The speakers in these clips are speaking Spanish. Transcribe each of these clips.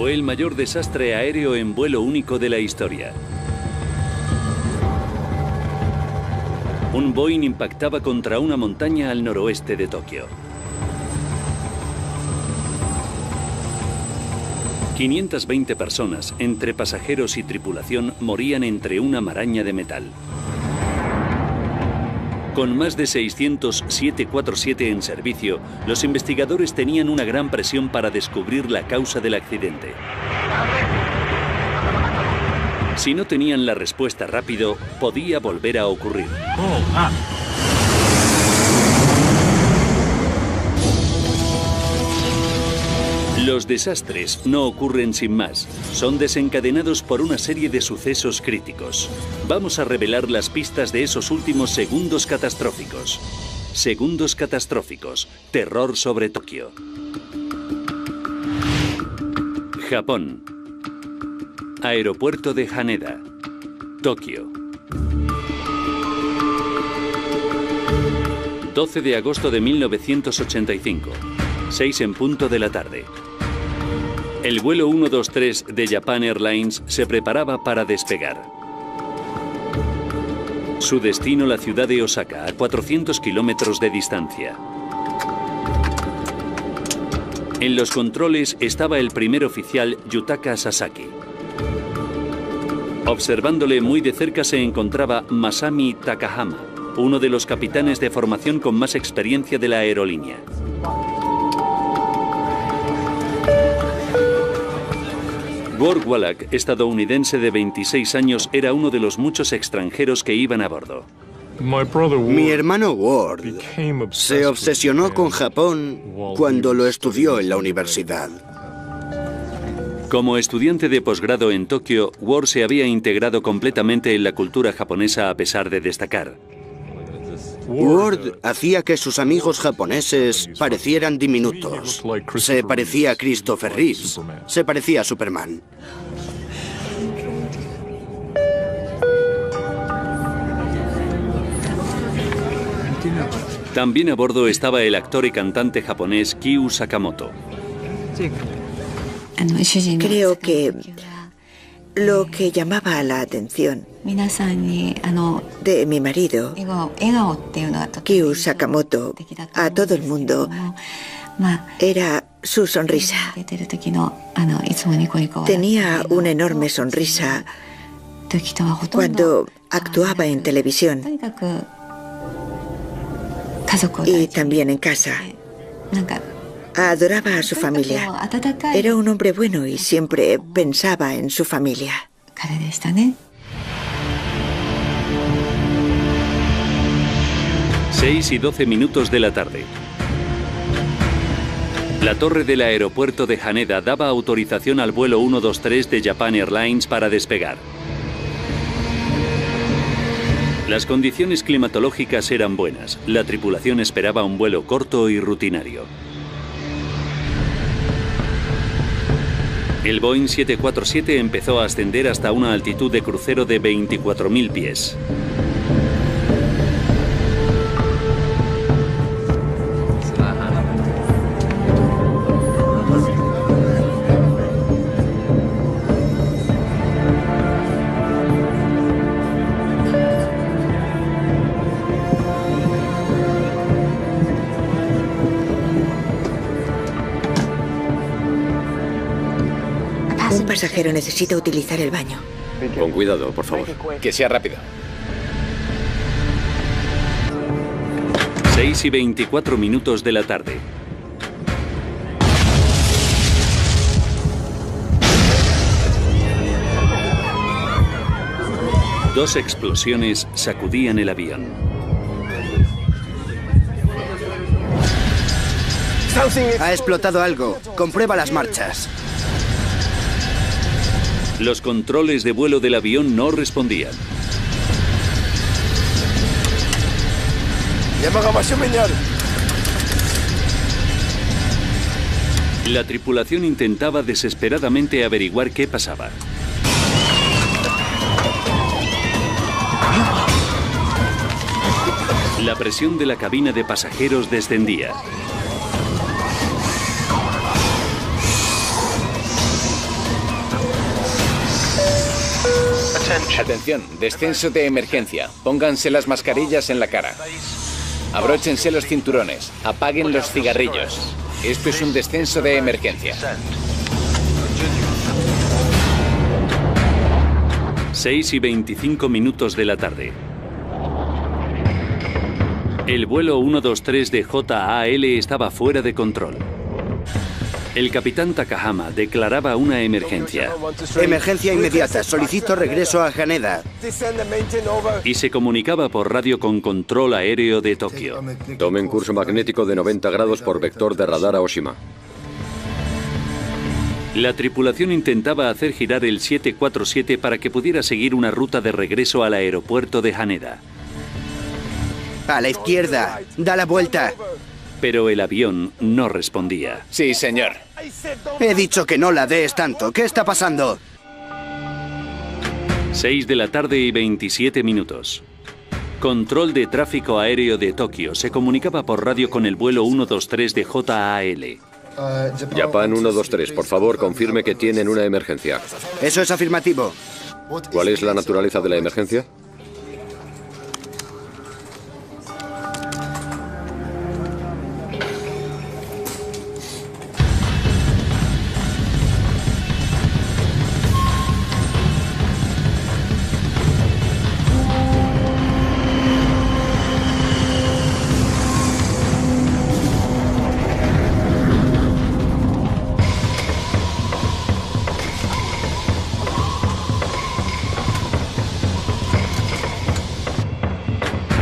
Fue el mayor desastre aéreo en vuelo único de la historia. Un Boeing impactaba contra una montaña al noroeste de Tokio. 520 personas, entre pasajeros y tripulación, morían entre una maraña de metal. Con más de 600 747 en servicio, los investigadores tenían una gran presión para descubrir la causa del accidente. Si no tenían la respuesta rápido, podía volver a ocurrir. Los desastres no ocurren sin más. Son desencadenados por una serie de sucesos críticos. Vamos a revelar las pistas de esos últimos segundos catastróficos. Segundos catastróficos. Terror sobre Tokio. Japón. Aeropuerto de Haneda. Tokio. 12 de agosto de 1985. 6 en punto de la tarde. El vuelo 123 de Japan Airlines se preparaba para despegar. Su destino, la ciudad de Osaka, a 400 kilómetros de distancia. En los controles estaba el primer oficial Yutaka Sasaki. Observándole muy de cerca se encontraba Masami Takahama, uno de los capitanes de formación con más experiencia de la aerolínea. Ward Wallach, estadounidense de 26 años, era uno de los muchos extranjeros que iban a bordo. Mi hermano Ward se obsesionó con Japón cuando lo estudió en la universidad. Como estudiante de posgrado en Tokio, Ward se había integrado completamente en la cultura japonesa a pesar de destacar. Ward hacía que sus amigos japoneses parecieran diminutos. Se parecía a Christopher Reeves. Se parecía a Superman. También a bordo estaba el actor y cantante japonés Kyu Sakamoto. Creo que lo que llamaba la atención de mi marido, Kyu Sakamoto, a todo el mundo, era su sonrisa. Tenía una enorme sonrisa cuando actuaba en televisión y también en casa. Adoraba a su familia. Era un hombre bueno y siempre pensaba en su familia. 6 y 12 minutos de la tarde. La torre del aeropuerto de Haneda daba autorización al vuelo 123 de Japan Airlines para despegar. Las condiciones climatológicas eran buenas. La tripulación esperaba un vuelo corto y rutinario. El Boeing 747 empezó a ascender hasta una altitud de crucero de 24.000 pies. Un pasajero necesita utilizar el baño. Con cuidado, por favor. Que sea rápido. 6 y 24 minutos de la tarde. Dos explosiones sacudían el avión. Ha explotado algo. Comprueba las marchas. Los controles de vuelo del avión no respondían. La tripulación intentaba desesperadamente averiguar qué pasaba. La presión de la cabina de pasajeros descendía. Atención, descenso de emergencia. Pónganse las mascarillas en la cara. Abróchense los cinturones. Apaguen los cigarrillos. Esto es un descenso de emergencia. 6:25 de la tarde. El vuelo 123 de JAL estaba fuera de control. El capitán Takahama declaraba una emergencia. Emergencia inmediata. Solicito regreso a Haneda. Y se comunicaba por radio con control aéreo de Tokio. Tomen curso magnético de 90 grados por vector de radar a Oshima. La tripulación intentaba hacer girar el 747 para que pudiera seguir una ruta de regreso al aeropuerto de Haneda. A la izquierda. Da la vuelta. Pero el avión no respondía. Sí, señor. He dicho que no la des tanto. ¿Qué está pasando? 6:27. Control de tráfico aéreo de Tokio se comunicaba por radio con el vuelo 123 de JAL. Japan 123, por favor, confirme que tienen una emergencia. Eso es afirmativo. ¿Cuál es la naturaleza de la emergencia?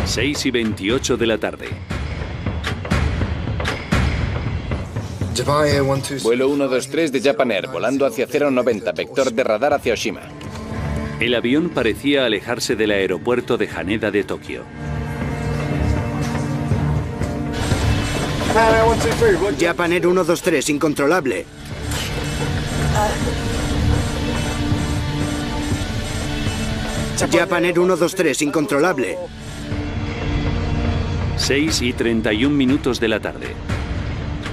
Seis y 28 de la tarde. Vuelo 123 de Japan Air, volando hacia 090, vector de radar hacia Oshima. El avión parecía alejarse del aeropuerto de Haneda de Tokio. Japan Air 123, incontrolable. Japan Air 123, incontrolable. 6:31 de la tarde.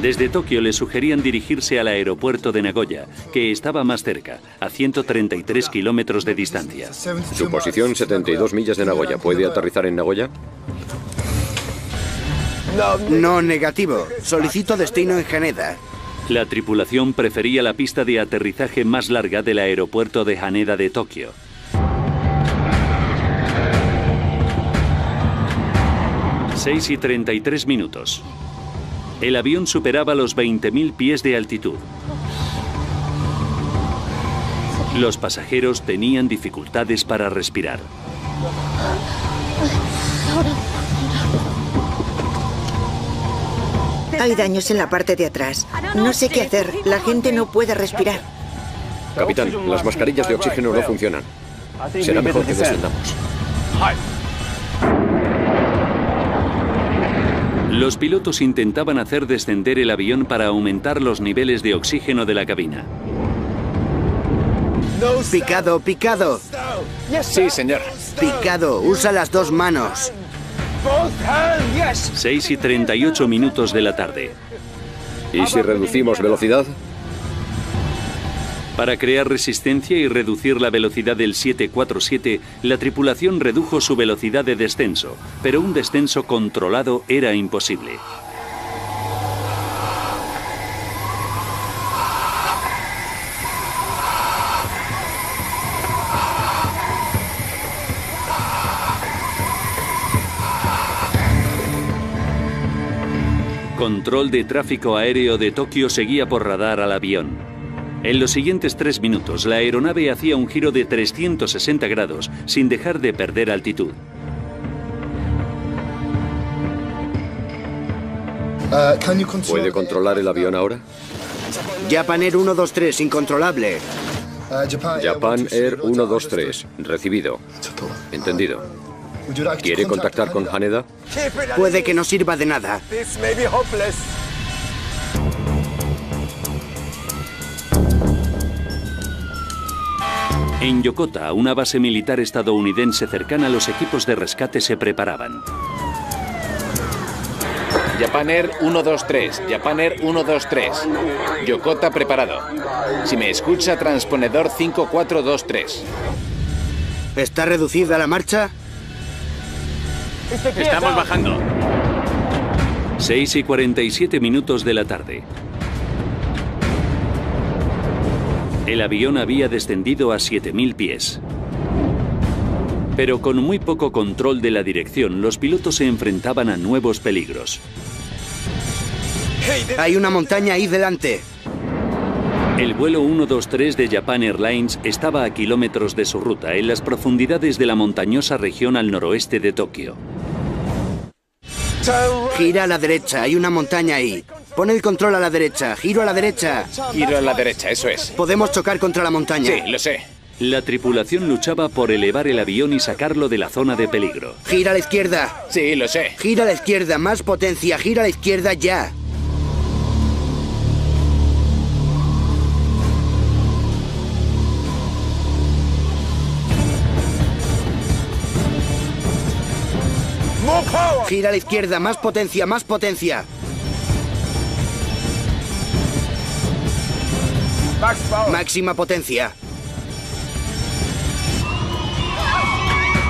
Desde Tokio le sugerían dirigirse al aeropuerto de Nagoya, que estaba más cerca, a 133 kilómetros de distancia. Su posición, 72 millas de Nagoya. ¿Puede aterrizar en Nagoya? No, negativo. Solicito destino en Haneda. La tripulación prefería la pista de aterrizaje más larga del aeropuerto de Haneda de Tokio. Seis y 33 minutos. El avión superaba los 20.000 pies de altitud. Los pasajeros tenían dificultades para respirar. Hay daños en la parte de atrás. No sé qué hacer. La gente no puede respirar. Capitán, las mascarillas de oxígeno no funcionan. Será mejor que descendamos. Los pilotos intentaban hacer descender el avión para aumentar los niveles de oxígeno de la cabina. Picado, picado. Sí, señor. Picado, usa las dos manos. 6:38 de la tarde. ¿Y si reducimos velocidad? Para crear resistencia y reducir la velocidad del 747, la tripulación redujo su velocidad de descenso, pero un descenso controlado era imposible. Control de tráfico aéreo de Tokio seguía por radar al avión. En los siguientes 3 minutos, la aeronave hacía un giro de 360 grados sin dejar de perder altitud. ¿Puede controlar el avión ahora? Japan Air 123, incontrolable. Japan Air 123, recibido. Entendido. ¿Quiere contactar con Haneda? Puede que no sirva de nada. En Yokota, una base militar estadounidense cercana, los equipos de rescate se preparaban. Japan Air 123, Japan Air 123. Yokota preparado. Si me escucha, transponedor 5423. ¿Está reducida la marcha? Estamos bajando. 6:47 de la tarde. El avión había descendido a 7000 pies. Pero con muy poco control de la dirección, los pilotos se enfrentaban a nuevos peligros. Hay una montaña ahí delante. El vuelo 123 de Japan Airlines estaba a kilómetros de su ruta, en las profundidades de la montañosa región al noroeste de Tokio. Gira a la derecha, hay una montaña ahí. Pon el control a la derecha, giro a la derecha. Giro a la derecha, eso es. Podemos chocar contra la montaña. Sí, lo sé. La tripulación luchaba por elevar el avión y sacarlo de la zona de peligro. Gira a la izquierda. Sí, lo sé. Gira a la izquierda, más potencia, gira a la izquierda ya. Gira a la izquierda, más potencia, más potencia. Máxima potencia.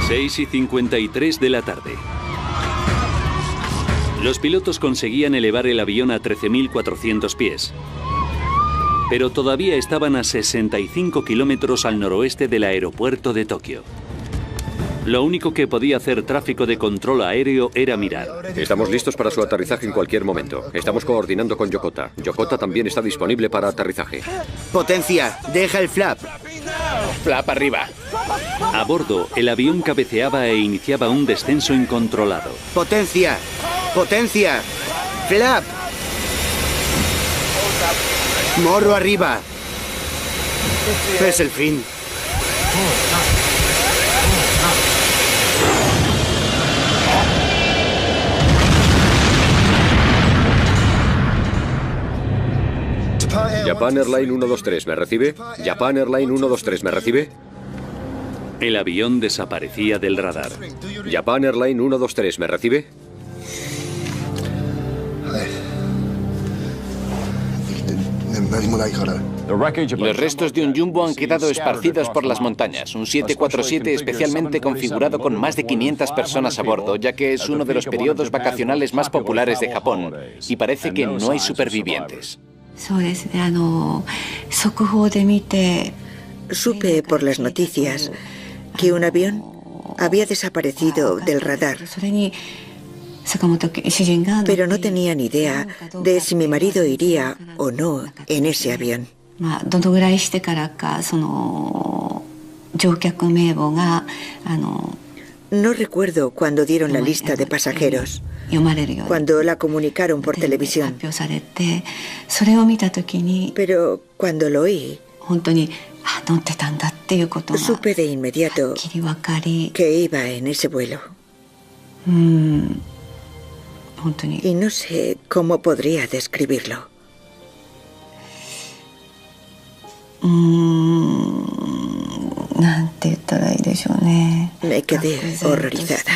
6:53 de la tarde. Los pilotos conseguían elevar el avión a 13.400 pies. Pero todavía estaban a 65 kilómetros al noroeste del aeropuerto de Tokio. Lo único que podía hacer tráfico de control aéreo era mirar. Estamos listos para su aterrizaje en cualquier momento. Estamos coordinando con Yokota. Yokota también está disponible para aterrizaje. Potencia, deja el flap. Flap arriba. A bordo, el avión cabeceaba e iniciaba un descenso incontrolado. Potencia, potencia, flap. Morro arriba. Es el fin. Japan Airline 123, ¿me recibe? Japan Airline 123, ¿me recibe? El avión desaparecía del radar. Japan Airline 123, ¿me recibe? Los restos de un jumbo han quedado esparcidos por las montañas. Un 747 especialmente configurado con más de 500 personas a bordo, ya que es uno de los periodos vacacionales más populares de Japón. Y parece que no hay supervivientes. Supe por las noticias que un avión había desaparecido del radar. Pero no tenía ni idea de si mi marido iría o no en ese avión. No recuerdo cuando dieron la lista de pasajeros, cuando la comunicaron por televisión. Pero cuando lo oí, supe de inmediato que iba en ese vuelo. Y no sé cómo podría describirlo. Me quedé horrorizada.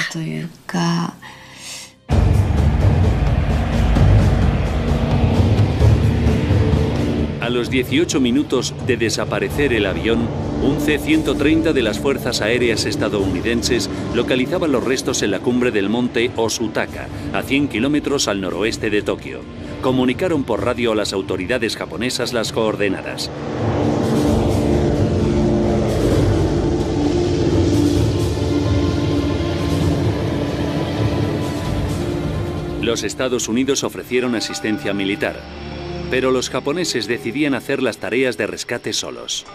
A los 18 minutos de desaparecer el avión, un C-130 de las Fuerzas Aéreas estadounidenses localizaba los restos en la cumbre del monte Osutaka, a 100 kilómetros al noroeste de Tokio. Comunicaron por radio a las autoridades japonesas las coordenadas. Los Estados Unidos ofrecieron asistencia militar, pero los japoneses decidían hacer las tareas de rescate solos.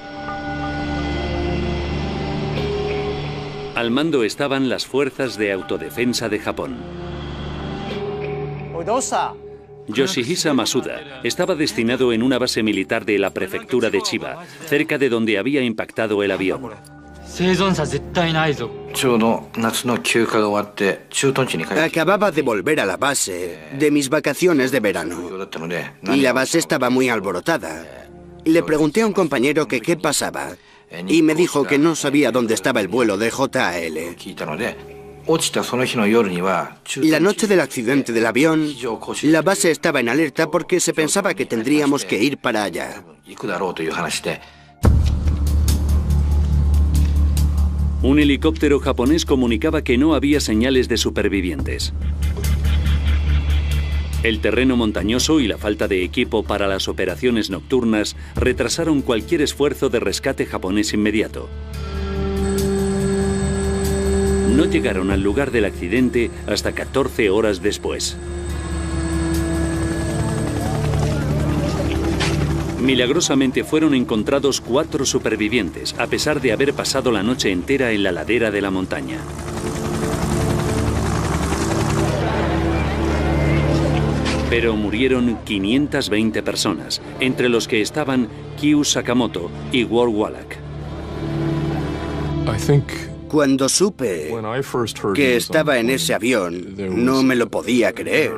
Al mando estaban las Fuerzas de Autodefensa de Japón. Yoshihisa Masuda estaba destinado en una base militar de la prefectura de Chiba, cerca de donde había impactado el avión. Acababa de volver a la base de mis vacaciones de verano y la base estaba muy alborotada. Le pregunté a un compañero que qué pasaba y me dijo que no sabía dónde estaba el vuelo de JAL. La noche del accidente del avión, la base estaba en alerta porque se pensaba que tendríamos que ir para allá. Un helicóptero japonés comunicaba que no había señales de supervivientes. El terreno montañoso y la falta de equipo para las operaciones nocturnas retrasaron cualquier esfuerzo de rescate japonés inmediato. No llegaron al lugar del accidente hasta 14 horas después. Milagrosamente fueron encontrados 4 supervivientes, a pesar de haber pasado la noche entera en la ladera de la montaña. Pero murieron 520 personas, entre los que estaban Kyu Sakamoto y Ward Wallach. Cuando supe que estaba en ese avión, no me lo podía creer.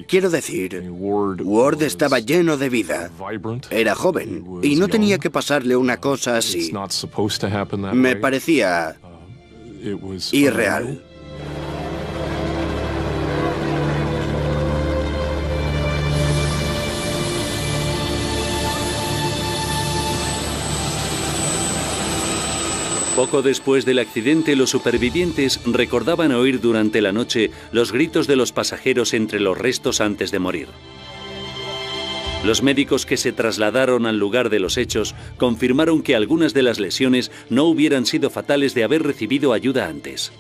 Quiero decir, Ward estaba lleno de vida. Era joven y no tenía que pasarle una cosa así. Me parecía irreal. Poco después del accidente, los supervivientes recordaban oír durante la noche los gritos de los pasajeros entre los restos antes de morir. Los médicos que se trasladaron al lugar de los hechos confirmaron que algunas de las lesiones no hubieran sido fatales de haber recibido ayuda antes.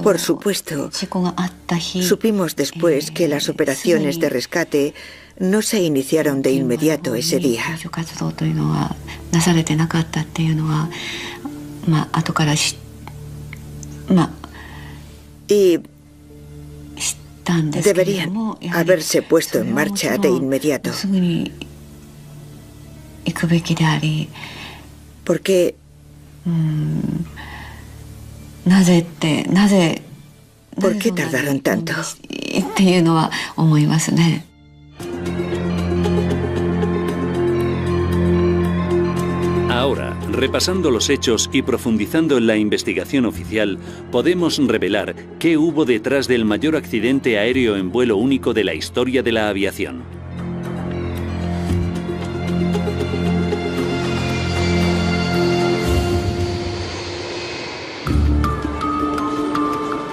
Por supuesto, supimos después que las operaciones de rescate no se iniciaron de inmediato ese día. Y deberían haberse puesto en marcha de inmediato. Porque ¿por qué tardaron tanto? Ahora, repasando los hechos y profundizando en la investigación oficial, podemos revelar qué hubo detrás del mayor accidente aéreo en vuelo único de la historia de la aviación.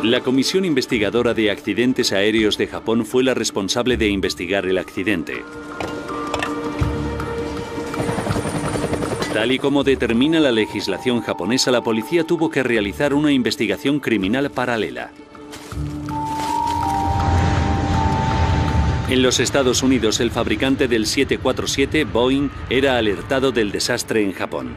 La Comisión Investigadora de Accidentes Aéreos de Japón fue la responsable de investigar el accidente. Tal y como determina la legislación japonesa, la policía tuvo que realizar una investigación criminal paralela. En los Estados Unidos, el fabricante del 747, Boeing, era alertado del desastre en Japón.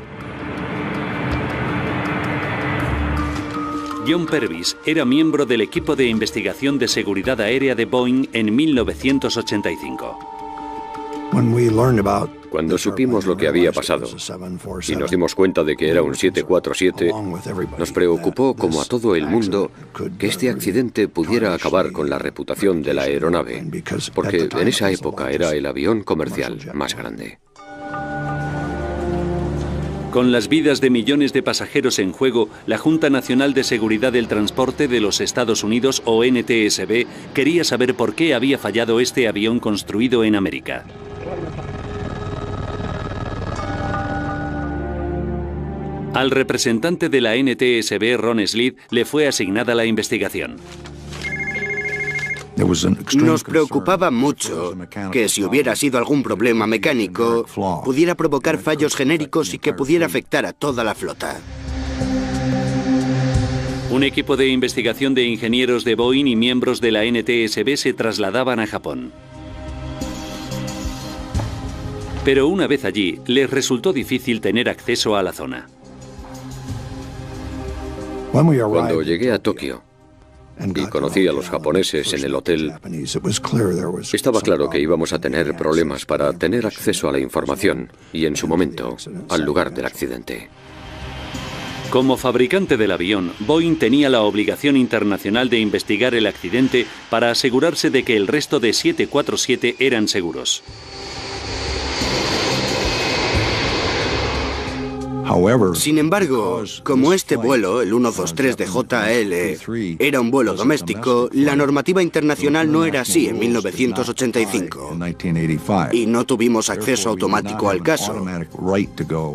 John Purvis era miembro del equipo de investigación de seguridad aérea de Boeing en 1985. Cuando supimos lo que había pasado y nos dimos cuenta de que era un 747, nos preocupó, como a todo el mundo, que este accidente pudiera acabar con la reputación de la aeronave, porque en esa época era el avión comercial más grande. Con las vidas de millones de pasajeros en juego, la Junta Nacional de Seguridad del Transporte de los Estados Unidos, o NTSB, quería saber por qué había fallado este avión construido en América. Al representante de la NTSB, Ron Sleeth, le fue asignada la investigación. Nos preocupaba mucho que si hubiera sido algún problema mecánico, pudiera provocar fallos genéricos y que pudiera afectar a toda la flota. Un equipo de investigación de ingenieros de Boeing y miembros de la NTSB se trasladaban a Japón. Pero una vez allí, les resultó difícil tener acceso a la zona. Cuando llegué a Tokio y conocí a los japoneses en el hotel, estaba claro que íbamos a tener problemas para tener acceso a la información y, en su momento, al lugar del accidente. Como fabricante del avión, Boeing tenía la obligación internacional de investigar el accidente para asegurarse de que el resto de 747 eran seguros. Sin embargo, como este vuelo, el 123 de JAL, era un vuelo doméstico, la normativa internacional no era así en 1985. Y no tuvimos acceso automático al caso.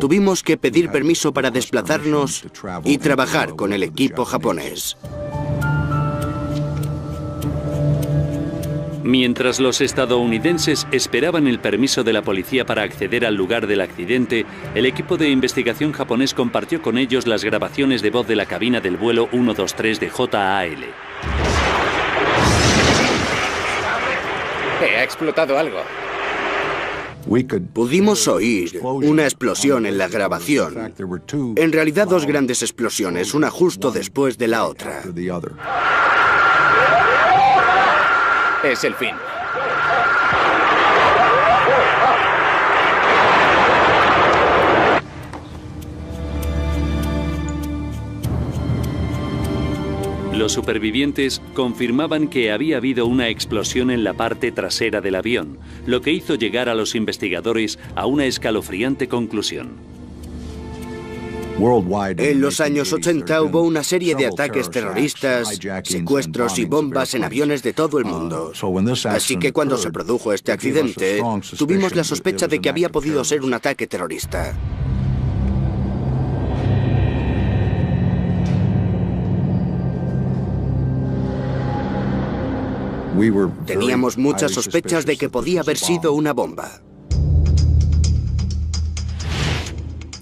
Tuvimos que pedir permiso para desplazarnos y trabajar con el equipo japonés. Mientras los estadounidenses esperaban el permiso de la policía para acceder al lugar del accidente, el equipo de investigación japonés compartió con ellos las grabaciones de voz de la cabina del vuelo 123 de JAL. Ha explotado algo. Pudimos oír una explosión en la grabación. En realidad, dos grandes explosiones, una justo después de la otra. Es el fin. Los supervivientes confirmaban que había habido una explosión en la parte trasera del avión, lo que hizo llegar a los investigadores a una escalofriante conclusión. En los años 80 hubo una serie de ataques terroristas, secuestros y bombas en aviones de todo el mundo. Así que cuando se produjo este accidente, tuvimos la sospecha de que había podido ser un ataque terrorista. Teníamos muchas sospechas de que podía haber sido una bomba.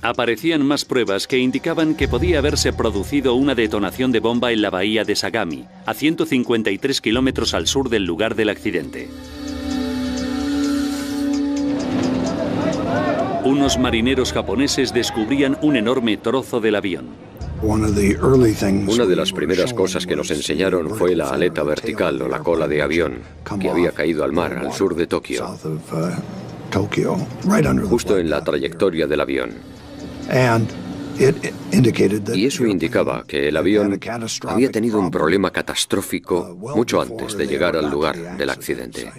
Aparecían más pruebas que indicaban que podía haberse producido una detonación de bomba en la bahía de Sagami, a 153 kilómetros al sur del lugar del accidente. Unos marineros japoneses descubrían un enorme trozo del avión. Una de las primeras cosas que nos enseñaron fue la aleta vertical o la cola de avión que había caído al mar al sur de Tokio, justo en la trayectoria del avión. Y eso indicaba que el avión había tenido un problema catastrófico mucho antes de llegar al lugar del accidente.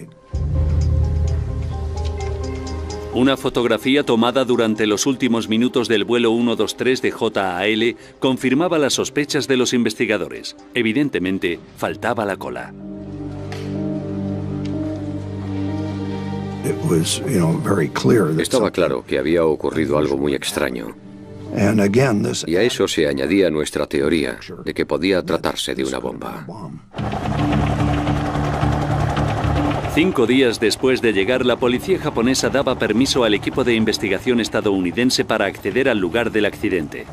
Una fotografía tomada durante los últimos minutos del vuelo 123 de JAL confirmaba las sospechas de los investigadores. Evidentemente, faltaba la cola. Estaba claro que había ocurrido algo muy extraño. Y a eso se añadía nuestra teoría de que podía tratarse de una bomba. 5 días después de llegar, la policía japonesa daba permiso al equipo de investigación estadounidense para acceder al lugar del accidente.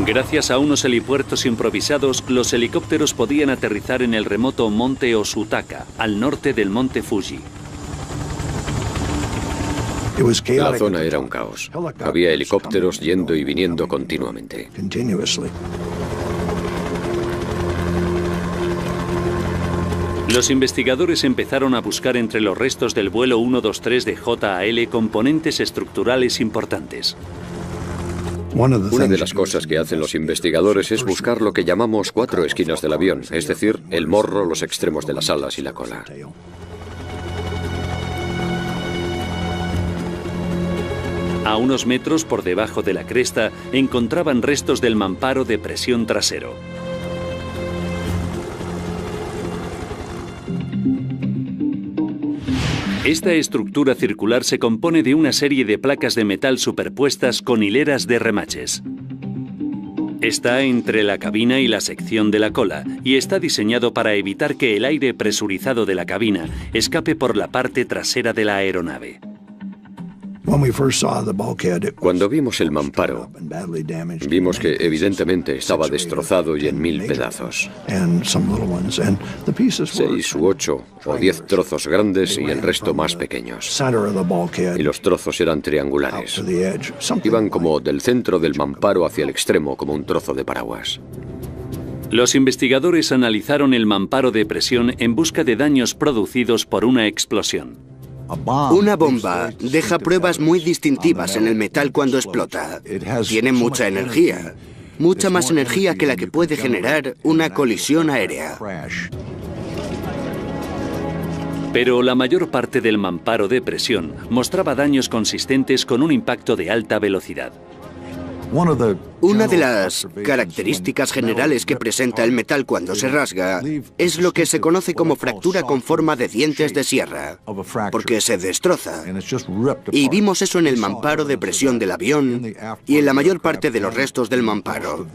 Gracias a unos helipuertos improvisados, los helicópteros podían aterrizar en el remoto monte Osutaka, al norte del monte Fuji. La zona era un caos. Había helicópteros yendo y viniendo continuamente. Los investigadores empezaron a buscar entre los restos del vuelo 123 de JAL componentes estructurales importantes. Una de las cosas que hacen los investigadores es buscar lo que llamamos 4 esquinas del avión, es decir, el morro, los extremos de las alas y la cola. A unos metros por debajo de la cresta encontraban restos del mamparo de presión trasero. Esta estructura circular se compone de una serie de placas de metal superpuestas con hileras de remaches. Está entre la cabina y la sección de la cola y está diseñado para evitar que el aire presurizado de la cabina escape por la parte trasera de la aeronave. Cuando vimos el mamparo, vimos que evidentemente estaba destrozado y en 1000 pedazos. 6 u 8 o 10 trozos grandes y el resto más pequeños. Y los trozos eran triangulares. Iban como del centro del mamparo hacia el extremo, como un trozo de paraguas. Los investigadores analizaron el mamparo de presión en busca de daños producidos por una explosión. Una bomba deja pruebas muy distintivas en el metal cuando explota. Tiene mucha energía, mucha más energía que la que puede generar una colisión aérea. Pero la mayor parte del mamparo de presión mostraba daños consistentes con un impacto de alta velocidad. Una de las características generales que presenta el metal cuando se rasga es lo que se conoce como fractura con forma de dientes de sierra, porque se destroza. Y vimos eso en el mamparo de presión del avión y en la mayor parte de los restos del mamparo.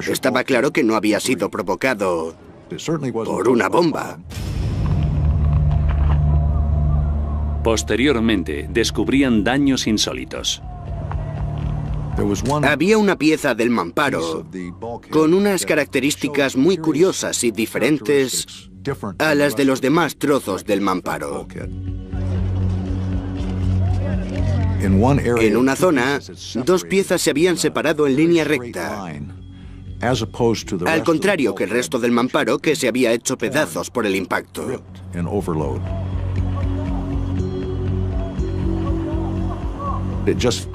Estaba claro que no había sido provocado por una bomba. Posteriormente, descubrían daños insólitos. Había una pieza del mamparo con unas características muy curiosas y diferentes a las de los demás trozos del mamparo. En una zona, dos piezas se habían separado en línea recta, al contrario que el resto del mamparo, que se había hecho pedazos por el impacto.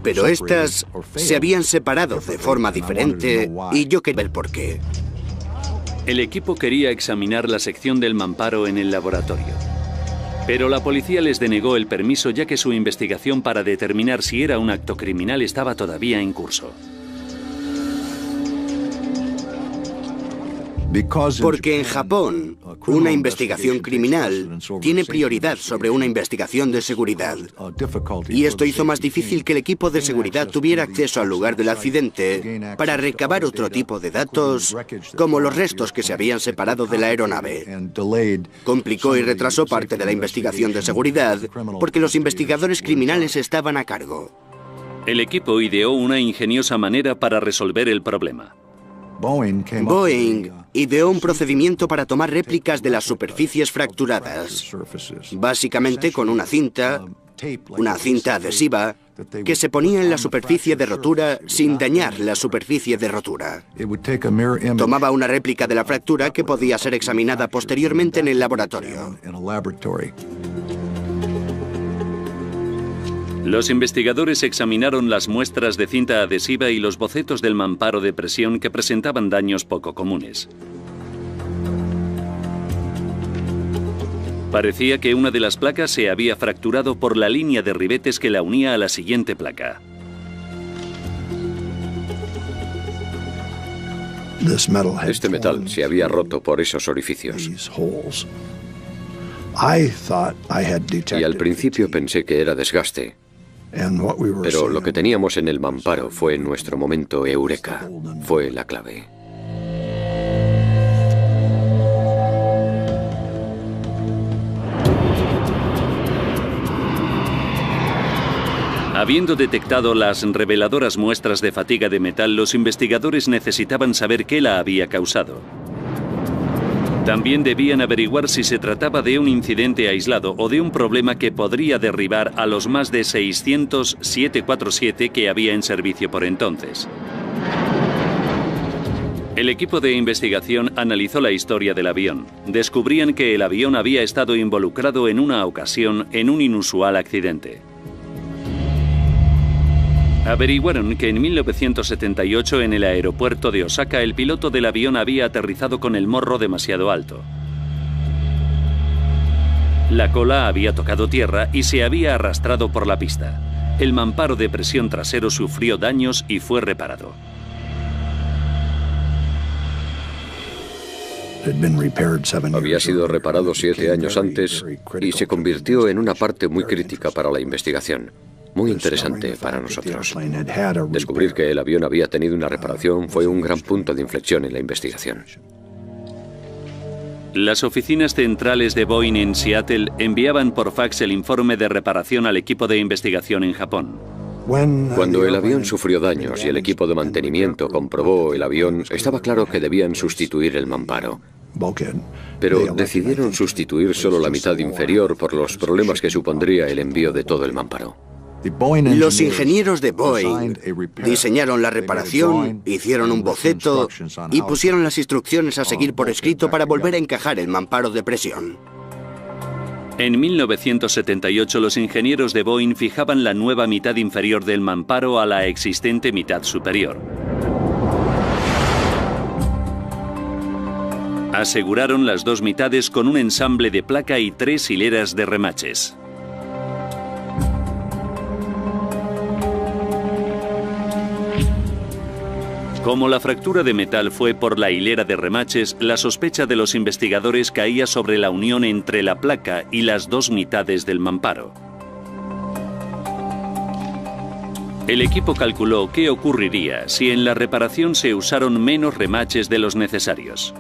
Pero estas se habían separado de forma diferente y yo quería ver por qué. El equipo quería examinar la sección del mamparo en el laboratorio. Pero la policía les denegó el permiso ya que su investigación para determinar si era un acto criminal estaba todavía en curso. Porque en Japón, una investigación criminal tiene prioridad sobre una investigación de seguridad. Y esto hizo más difícil que el equipo de seguridad tuviera acceso al lugar del accidente para recabar otro tipo de datos, como los restos que se habían separado de la aeronave. Complicó y retrasó parte de la investigación de seguridad porque los investigadores criminales estaban a cargo. El equipo ideó una ingeniosa manera para resolver el problema. Boeing ideó un procedimiento para tomar réplicas de las superficies fracturadas, básicamente con una cinta adhesiva, que se ponía en la superficie de rotura sin dañar la superficie de rotura. Tomaba una réplica de la fractura que podía ser examinada posteriormente en el laboratorio. Los investigadores examinaron las muestras de cinta adhesiva y los bocetos del mamparo de presión que presentaban daños poco comunes. Parecía que una de las placas se había fracturado por la línea de ribetes que la unía a la siguiente placa. Este metal se había roto por esos orificios. Y al principio pensé que era desgaste. Pero lo que teníamos en el mamparo fue nuestro momento eureka. Fue la clave. Habiendo detectado las reveladoras muestras de fatiga de metal, los investigadores necesitaban saber qué la había causado. También debían averiguar si se trataba de un incidente aislado o de un problema que podría derribar a los más de 600 747 que había en servicio por entonces. El equipo de investigación analizó la historia del avión. Descubrían que el avión había estado involucrado en una ocasión en un inusual accidente. Averiguaron que en 1978 en el aeropuerto de Osaka el piloto del avión había aterrizado con el morro demasiado alto. La cola había tocado tierra y se había arrastrado por la pista. El mamparo de presión trasero sufrió daños y fue reparado. Había sido reparado 7 años antes y se convirtió en una parte muy crítica para la investigación. Muy interesante para nosotros. Descubrir que el avión había tenido una reparación fue un gran punto de inflexión en la investigación. Las oficinas centrales de Boeing en Seattle enviaban por fax el informe de reparación al equipo de investigación en Japón. Cuando el avión sufrió daños y el equipo de mantenimiento comprobó el avión, estaba claro que debían sustituir el mamparo. Pero decidieron sustituir solo la mitad inferior por los problemas que supondría el envío de todo el mamparo. Los ingenieros de Boeing diseñaron la reparación, hicieron un boceto y pusieron las instrucciones a seguir por escrito para volver a encajar el mamparo de presión. En 1978 los ingenieros de Boeing fijaban la nueva mitad inferior del mamparo a la existente mitad superior. Aseguraron las dos mitades con un ensamble de placa y 3 hileras de remaches. Como la fractura de metal fue por la hilera de remaches, la sospecha de los investigadores caía sobre la unión entre la placa y las dos mitades del mamparo. El equipo calculó qué ocurriría si en la reparación se usaron menos remaches de los necesarios.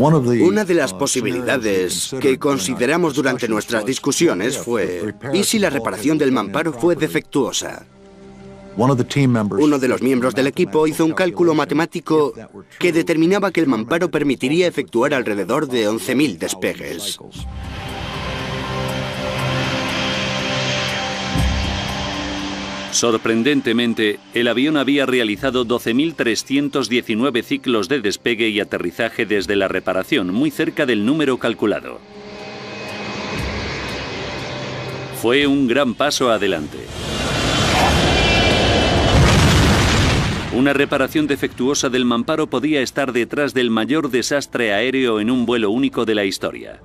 Una de las posibilidades que consideramos durante nuestras discusiones fue: ¿y si la reparación del mamparo fue defectuosa? Uno de los miembros del equipo hizo un cálculo matemático que determinaba que el mamparo permitiría efectuar alrededor de 11.000 despegues. Sorprendentemente, el avión había realizado 12.319 ciclos de despegue y aterrizaje desde la reparación, muy cerca del número calculado. Fue un gran paso adelante. Una reparación defectuosa del mamparo podía estar detrás del mayor desastre aéreo en un vuelo único de la historia.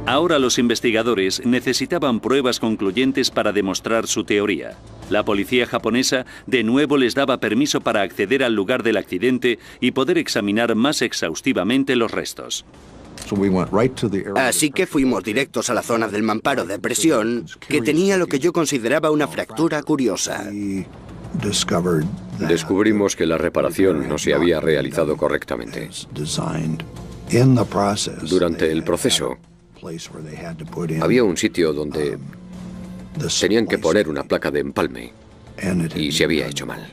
Ahora los investigadores necesitaban pruebas concluyentes para demostrar su teoría. La policía japonesa de nuevo les daba permiso para acceder al lugar del accidente y poder examinar más exhaustivamente los restos. Así que fuimos directos a la zona del mamparo de presión, que tenía lo que yo consideraba una fractura curiosa. Descubrimos que la reparación no se había realizado correctamente. Durante el proceso, había un sitio donde tenían que poner una placa de empalme y se había hecho mal.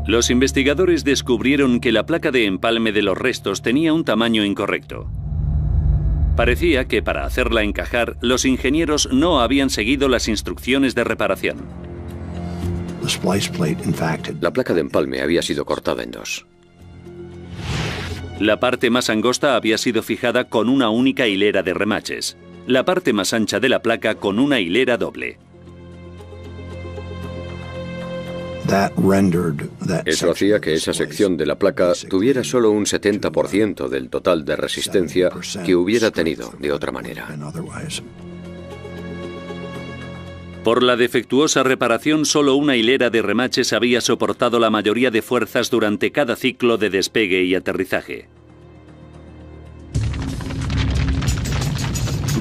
Los investigadores descubrieron que la placa de empalme de los restos tenía un tamaño incorrecto. Parecía que para hacerla encajar, los ingenieros no habían seguido las instrucciones de reparación. La placa de empalme había sido cortada en dos. La parte más angosta había sido fijada con una única hilera de remaches. La parte más ancha de la placa con una hilera doble. Eso hacía que esa sección de la placa tuviera solo un 70% del total de resistencia que hubiera tenido de otra manera. Por la defectuosa reparación, solo una hilera de remaches había soportado la mayoría de fuerzas durante cada ciclo de despegue y aterrizaje.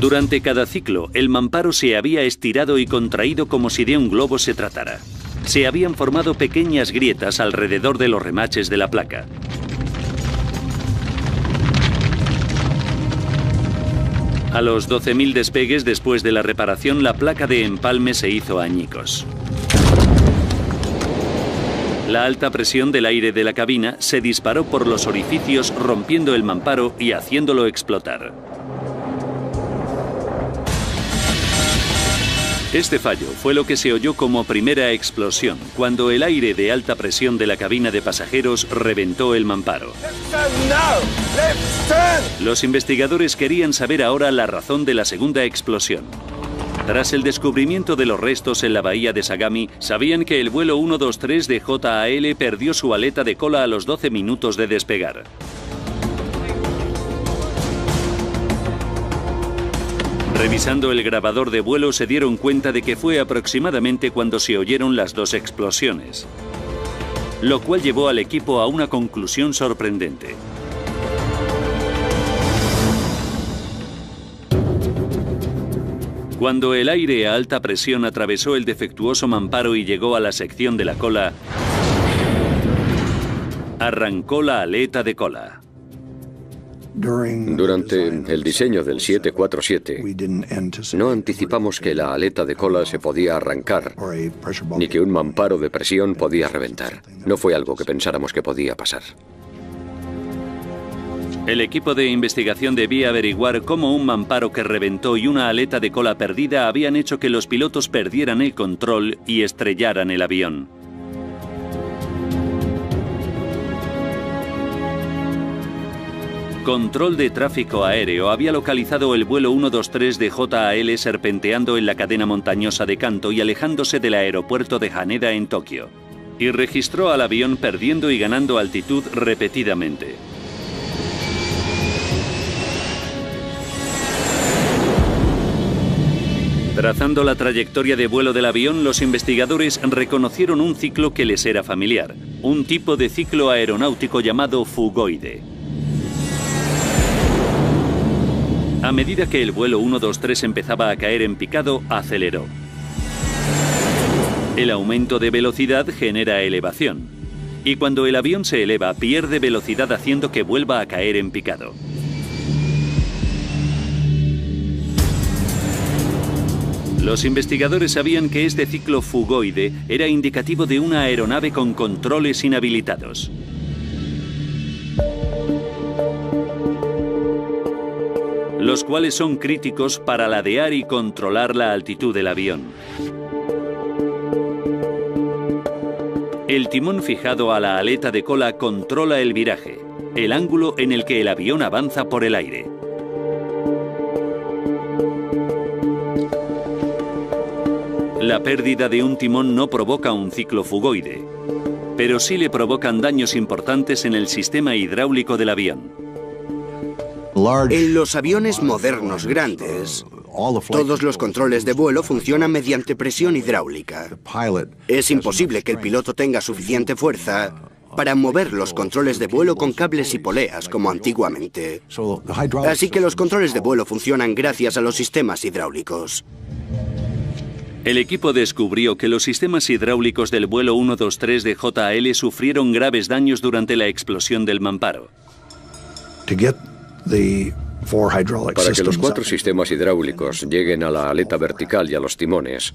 Durante cada ciclo, el mamparo se había estirado y contraído como si de un globo se tratara. Se habían formado pequeñas grietas alrededor de los remaches de la placa. A los 12.000 despegues después de la reparación, la placa de empalme se hizo añicos. La alta presión del aire de la cabina se disparó por los orificios, rompiendo el mamparo y haciéndolo explotar. Este fallo fue lo que se oyó como primera explosión, cuando el aire de alta presión de la cabina de pasajeros reventó el mamparo. Los investigadores querían saber ahora la razón de la segunda explosión. Tras el descubrimiento de los restos en la bahía de Sagami, sabían que el vuelo 123 de JAL perdió su aleta de cola a los 12 minutos de despegar. Revisando el grabador de vuelo, se dieron cuenta de que fue aproximadamente cuando se oyeron las dos explosiones, lo cual llevó al equipo a una conclusión sorprendente. Cuando el aire a alta presión atravesó el defectuoso mamparo y llegó a la sección de la cola, arrancó la aleta de cola. Durante el diseño del 747, no anticipamos que la aleta de cola se podía arrancar, ni que un mamparo de presión podía reventar. No fue algo que pensáramos que podía pasar. El equipo de investigación debía averiguar cómo un mamparo que reventó y una aleta de cola perdida habían hecho que los pilotos perdieran el control y estrellaran el avión. Control de Tráfico Aéreo había localizado el vuelo 123 de JAL serpenteando en la cadena montañosa de Kanto y alejándose del aeropuerto de Haneda en Tokio, y registró al avión perdiendo y ganando altitud repetidamente. Trazando la trayectoria de vuelo del avión, los investigadores reconocieron un ciclo que les era familiar, un tipo de ciclo aeronáutico llamado fugoide. A medida que el vuelo 123 empezaba a caer en picado, aceleró. El aumento de velocidad genera elevación, y cuando el avión se eleva, pierde velocidad haciendo que vuelva a caer en picado. Los investigadores sabían que este ciclo fugoide era indicativo de una aeronave con controles inhabilitados. Los cuales son críticos para ladear y controlar la altitud del avión. El timón fijado a la aleta de cola controla el viraje, el ángulo en el que el avión avanza por el aire. La pérdida de un timón no provoca un ciclo fugoide, pero sí le provocan daños importantes en el sistema hidráulico del avión. En los aviones modernos grandes, todos los controles de vuelo funcionan mediante presión hidráulica. Es imposible que el piloto tenga suficiente fuerza para mover los controles de vuelo con cables y poleas como antiguamente. Así que los controles de vuelo funcionan gracias a los sistemas hidráulicos. El equipo descubrió que los sistemas hidráulicos del vuelo 123 de JAL sufrieron graves daños durante la explosión del mamparo. Para que los 4 sistemas hidráulicos lleguen a la aleta vertical y a los timones,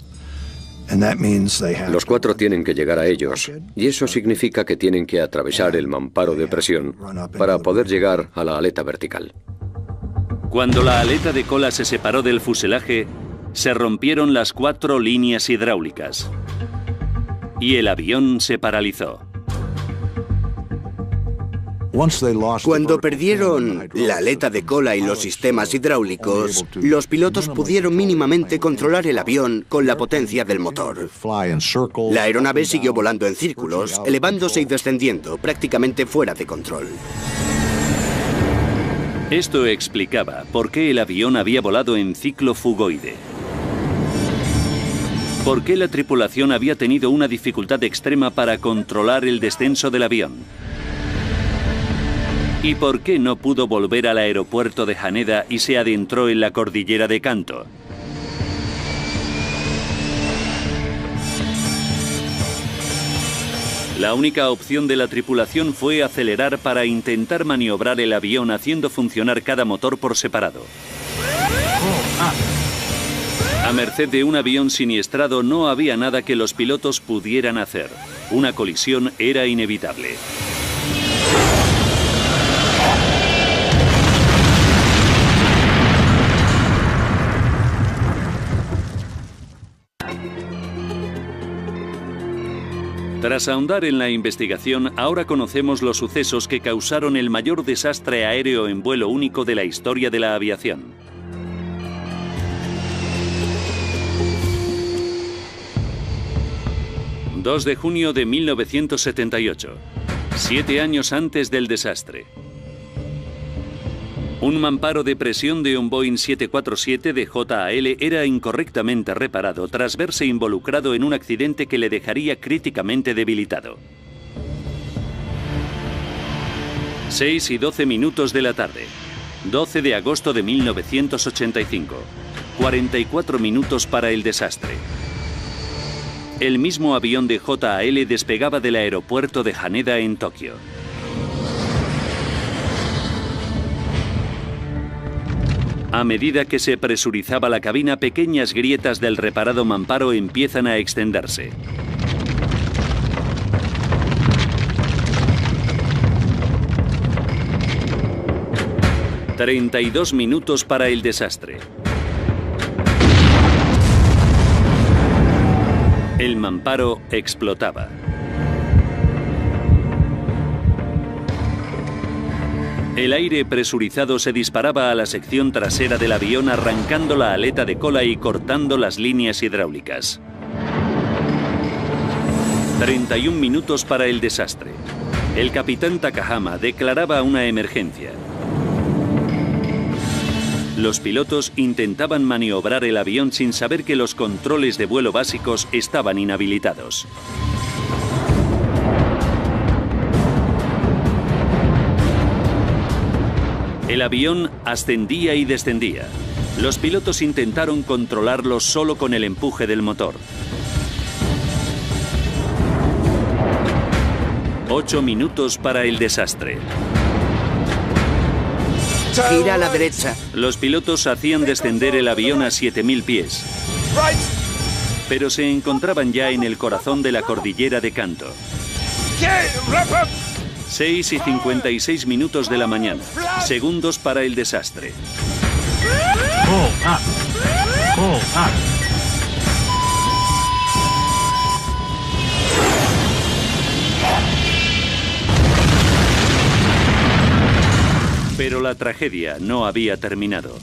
los 4 tienen que llegar a ellos, y eso significa que tienen que atravesar el mamparo de presión para poder llegar a la aleta vertical. Cuando la aleta de cola se separó del fuselaje, se rompieron las 4 líneas hidráulicas y el avión se paralizó. Cuando perdieron la aleta de cola y los sistemas hidráulicos, los pilotos pudieron mínimamente controlar el avión con la potencia del motor. La aeronave siguió volando en círculos, elevándose y descendiendo, prácticamente fuera de control. Esto explicaba por qué el avión había volado en ciclo fugoide. ¿Por qué la tripulación había tenido una dificultad extrema para controlar el descenso del avión? ¿Y por qué no pudo volver al aeropuerto de Haneda y se adentró en la cordillera de Kanto? La única opción de la tripulación fue acelerar para intentar maniobrar el avión haciendo funcionar cada motor por separado. A merced de un avión siniestrado no había nada que los pilotos pudieran hacer. Una colisión era inevitable. Tras ahondar en la investigación, ahora conocemos los sucesos que causaron el mayor desastre aéreo en vuelo único de la historia de la aviación. 2 de junio de 1978, 7 años antes del desastre. Un mamparo de presión de un Boeing 747 de JAL era incorrectamente reparado tras verse involucrado en un accidente que le dejaría críticamente debilitado. 6 y 12 minutos de la tarde, 12 de agosto de 1985, 44 minutos para el desastre. El mismo avión de JAL despegaba del aeropuerto de Haneda en Tokio. A medida que se presurizaba la cabina, pequeñas grietas del reparado mamparo empiezan a extenderse. ...32 minutos para el desastre. El mamparo explotaba. El aire presurizado se disparaba a la sección trasera del avión, arrancando la aleta de cola y cortando las líneas hidráulicas. 31 minutos para el desastre. El capitán Takahama declaraba una emergencia. Los pilotos intentaban maniobrar el avión sin saber que los controles de vuelo básicos estaban inhabilitados. El avión ascendía y descendía. Los pilotos intentaron controlarlo solo con el empuje del motor. 8 minutos para el desastre. Gira a la derecha. Los pilotos hacían descender el avión a 7000 pies. Pero se encontraban ya en el corazón de la cordillera de Kanto. 6:56 minutos de la mañana. Segundos para el desastre. Pero la tragedia no había terminado.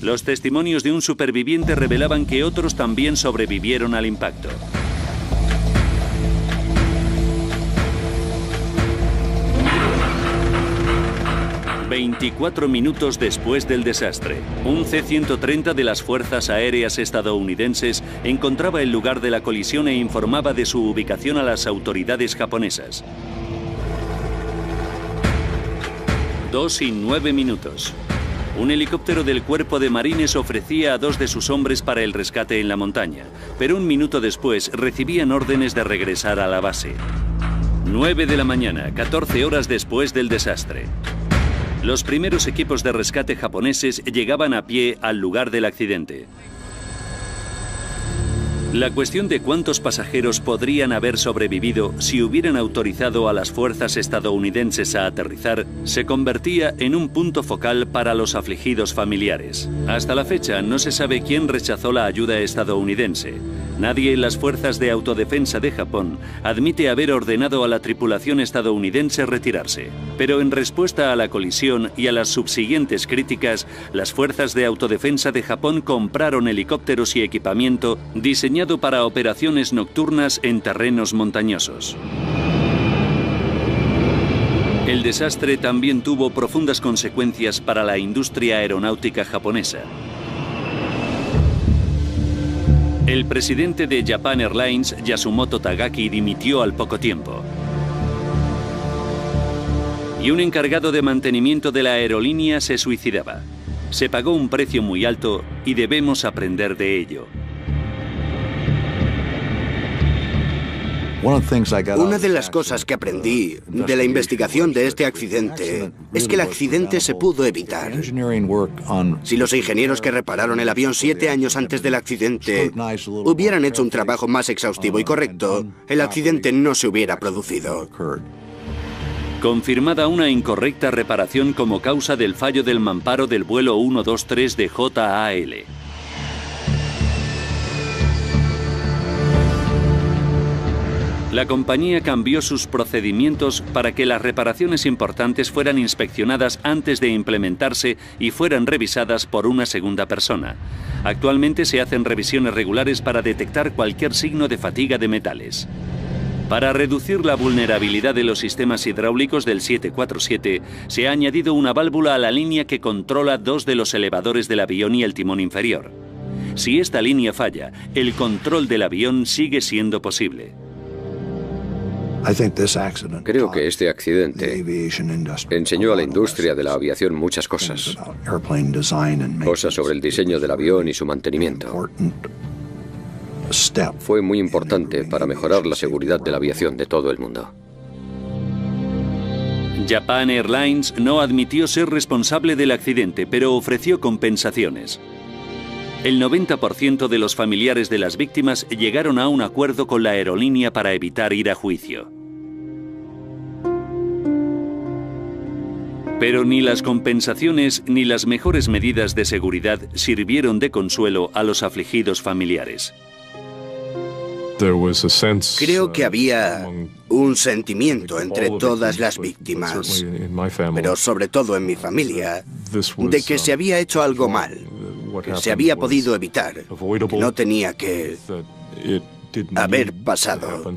Los testimonios de un superviviente revelaban que otros también sobrevivieron al impacto. 24 minutos después del desastre, un C-130 de las Fuerzas Aéreas estadounidenses encontraba el lugar de la colisión e informaba de su ubicación a las autoridades japonesas. 2:09 minutos. Un helicóptero del Cuerpo de Marines ofrecía a 2 de sus hombres para el rescate en la montaña, pero un minuto después recibían órdenes de regresar a la base. 9 de la mañana, 14 horas después del desastre. Los primeros equipos de rescate japoneses llegaban a pie al lugar del accidente. La cuestión de cuántos pasajeros podrían haber sobrevivido si hubieran autorizado a las fuerzas estadounidenses a aterrizar se convertía en un punto focal para los afligidos familiares. Hasta la fecha no se sabe quién rechazó la ayuda estadounidense. Nadie en las fuerzas de autodefensa de Japón admite haber ordenado a la tripulación estadounidense retirarse. Pero en respuesta a la colisión y a las subsiguientes críticas, las fuerzas de autodefensa de Japón compraron helicópteros y equipamiento diseñado para operaciones nocturnas en terrenos montañosos. El desastre también tuvo profundas consecuencias para la industria aeronáutica japonesa. El presidente de Japan Airlines, Yasumoto Tagaki, dimitió al poco tiempo. Y un encargado de mantenimiento de la aerolínea se suicidaba. Se pagó un precio muy alto y debemos aprender de ello. Una de las cosas que aprendí de la investigación de este accidente es que el accidente se pudo evitar. Si los ingenieros que repararon el avión 7 años antes del accidente hubieran hecho un trabajo más exhaustivo y correcto, el accidente no se hubiera producido. Confirmada una incorrecta reparación como causa del fallo del mamparo del vuelo 123 de JAL. La compañía cambió sus procedimientos para que las reparaciones importantes fueran inspeccionadas antes de implementarse y fueran revisadas por una segunda persona. Actualmente se hacen revisiones regulares para detectar cualquier signo de fatiga de metales. Para reducir la vulnerabilidad de los sistemas hidráulicos del 747, se ha añadido una válvula a la línea que controla 2 de los elevadores del avión y el timón inferior. Si esta línea falla, el control del avión sigue siendo posible. Creo que este accidente enseñó a la industria de la aviación muchas cosas. Cosas sobre el diseño del avión y su mantenimiento. Fue muy importante para mejorar la seguridad de la aviación de todo el mundo. Japan Airlines no admitió ser responsable del accidente, pero ofreció compensaciones. El 90% de los familiares de las víctimas llegaron a un acuerdo con la aerolínea para evitar ir a juicio. Pero ni las compensaciones ni las mejores medidas de seguridad sirvieron de consuelo a los afligidos familiares. Creo que había un sentimiento entre todas las víctimas, pero sobre todo en mi familia, de que se había hecho algo mal, que se había podido evitar, que no tenía que haber pasado.